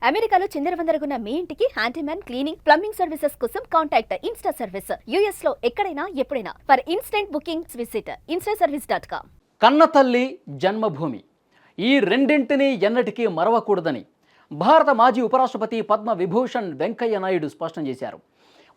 అమెరికాలో చిందరవందరగున్న మీ ఇంటికి handyman cleaning plumbing services కోసం కాంటాక్ట్ ఇన్స్టా సర్వీస్. యుఎస్ లో ఎక్కడైనా ఎప్పుడైనా for instant bookings visit instaservice.com. కన్నతల్లి జన్మభూమి ఈ రెండింటినీ ఎన్నటికీ మరవకూడదని భారత మాజీ ఉపరాష్ట్రపతి పద్మ విభూషణ్ వెంకయ్య నాయుడు స్పష్టం చేశారు.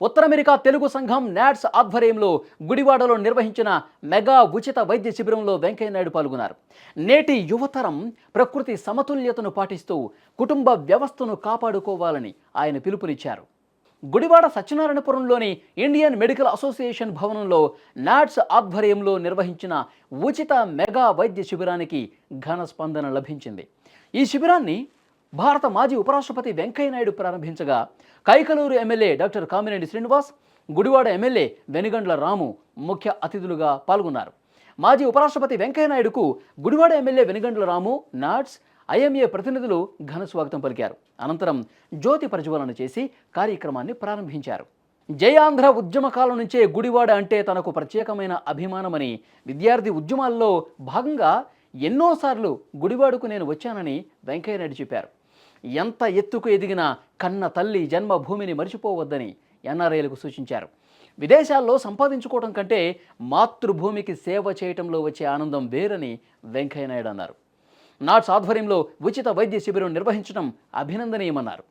ఉత్తర అమెరికా తెలుగు సంఘం నాట్స్ ఆధ్వర్యంలో గుడివాడలో నిర్వహించిన మెగా ఉచిత వైద్య శిబిరంలో వెంకయ్య నాయుడు పాల్గొన్నారు. నేటి యువతరం ప్రకృతి సమతుల్యతను పాటిస్తూ కుటుంబ వ్యవస్థను కాపాడుకోవాలని ఆయన పిలుపునిచ్చారు. గుడివాడ సత్యనారాయణపురంలోని ఇండియన్ మెడికల్ అసోసియేషన్ భవనంలో నాట్స్ ఆధ్వర్యంలో నిర్వహించిన ఉచిత మెగా వైద్య శిబిరానికి ఘన స్పందన లభించింది. ఈ శిబిరాన్ని భారత మాజీ ఉపరాష్ట్రపతి వెంకయ్య నాయుడు ప్రారంభించగా Kaikaluru MLA doctor Kamineni Srinivas, Gudivada MLA Venugandla Ramu ముఖ్య అతిథులుగా పాల్గొన్నారు. మాజీ ఉపరాష్ట్రపతి వెంకయ్య నాయుడుకు Gudivada MLA Venugandla Ramu, NATS, IMA ప్రతినిధులు ఘన స్వాగతం పలికారు. అనంతరం జ్యోతి ప్రజ్వలన చేసి కార్యక్రమాన్ని ప్రారంభించారు. జయాంధ్ర ఉద్యమ కాలం నుంచే గుడివాడ అంటే తనకు ప్రత్యేకమైన అభిమానమని, విద్యార్థి ఉద్యమాల్లో భాగంగా ఎన్నోసార్లు గుడివాడకు నేను వచ్చానని వెంకయ్య నాయుడు చెప్పారు. ఎంత ఎత్తుకు ఎదిగినా కన్న తల్లి జన్మభూమిని మర్చిపోవద్దని ఎన్ఆర్ఐలకు సూచించారు. విదేశాల్లో సంపాదించుకోవడం కంటే మాతృభూమికి సేవ చేయటంలో వచ్చే ఆనందం వేరని వెంకయ్య నాయుడు అన్నారు. నాట్స్ ఆధ్వర్యంలో ఉచిత వైద్య శిబిరం నిర్వహించడం అభినందనీయమన్నారు.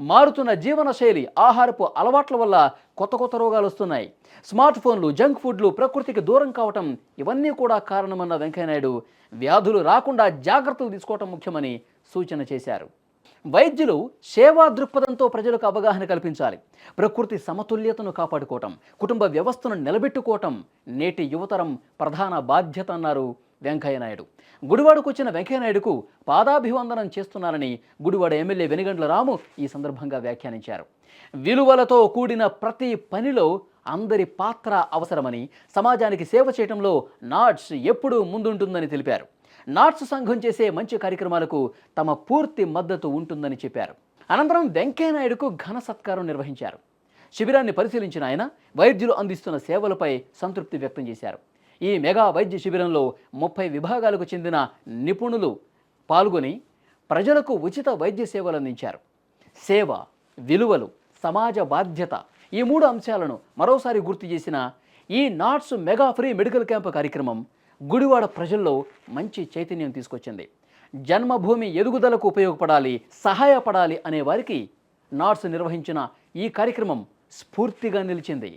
మారుతున్న జీవనశైలి, ఆహారపు అలవాట్ల వల్ల కొత్త రోగాలు వస్తున్నాయి. స్మార్ట్ ఫోన్లు, జంక్ ఫుడ్లు, ప్రకృతికి దూరం కావటం ఇవన్నీ కూడా కారణమన్న వెంకయ్య నాయుడు వ్యాధులు రాకుండా జాగ్రత్తలు తీసుకోవటం ముఖ్యమని సూచన చేశారు. వైద్యులు సేవా దృక్పథంతో ప్రజలకు అవగాహన కల్పించాలి. ప్రకృతి సమతుల్యతను కాపాడుకోవటం, కుటుంబ వ్యవస్థను నిలబెట్టుకోవటం నేటి యువతరం ప్రధాన బాధ్యత అన్నారు వెంకయ్య నాయుడు. గుడివాడకు వచ్చిన వెంకయ్య నాయుడుకు పాదాభివందనం చేస్తున్నారని గుడివాడ ఎమ్మెల్యే వెనుగండ్ల రాము ఈ సందర్భంగా వ్యాఖ్యానించారు. విలువలతో కూడిన ప్రతి పనిలో అందరి పాత్ర అవసరమని, సమాజానికి సేవ చేయడంలో నాట్స్ ఎప్పుడూ ముందుంటుందని తెలిపారు. నాట్స్ సంఘం చేసే మంచి కార్యక్రమాలకు తమ పూర్తి మద్దతు ఉంటుందని చెప్పారు. అనంతరం వెంకయ్య నాయుడుకు ఘన సత్కారం నిర్వహించారు. శిబిరాన్ని పరిశీలించిన ఆయన వైద్యులు అందిస్తున్న సేవలపై సంతృప్తి వ్యక్తం చేశారు. ఈ మెగా వైద్య శిబిరంలో 30 విభాగాలకు చెందిన నిపుణులు పాల్గొని ప్రజలకు ఉచిత వైద్య సేవలు అందించారు. సేవ, విలువలు, సమాజ బాధ్యత ఈ 3 అంశాలను మరోసారి గుర్తు చేసిన ఈ NATS mega free medical camp కార్యక్రమం గుడివాడ ప్రజల్లో మంచి చైతన్యం తీసుకొచ్చింది. జన్మభూమి ఎదుగుదలకు ఉపయోగపడాలి, సహాయపడాలి అనే వారికి నాట్స్ నిర్వహించిన ఈ కార్యక్రమం స్ఫూర్తిగా నిలిచింది.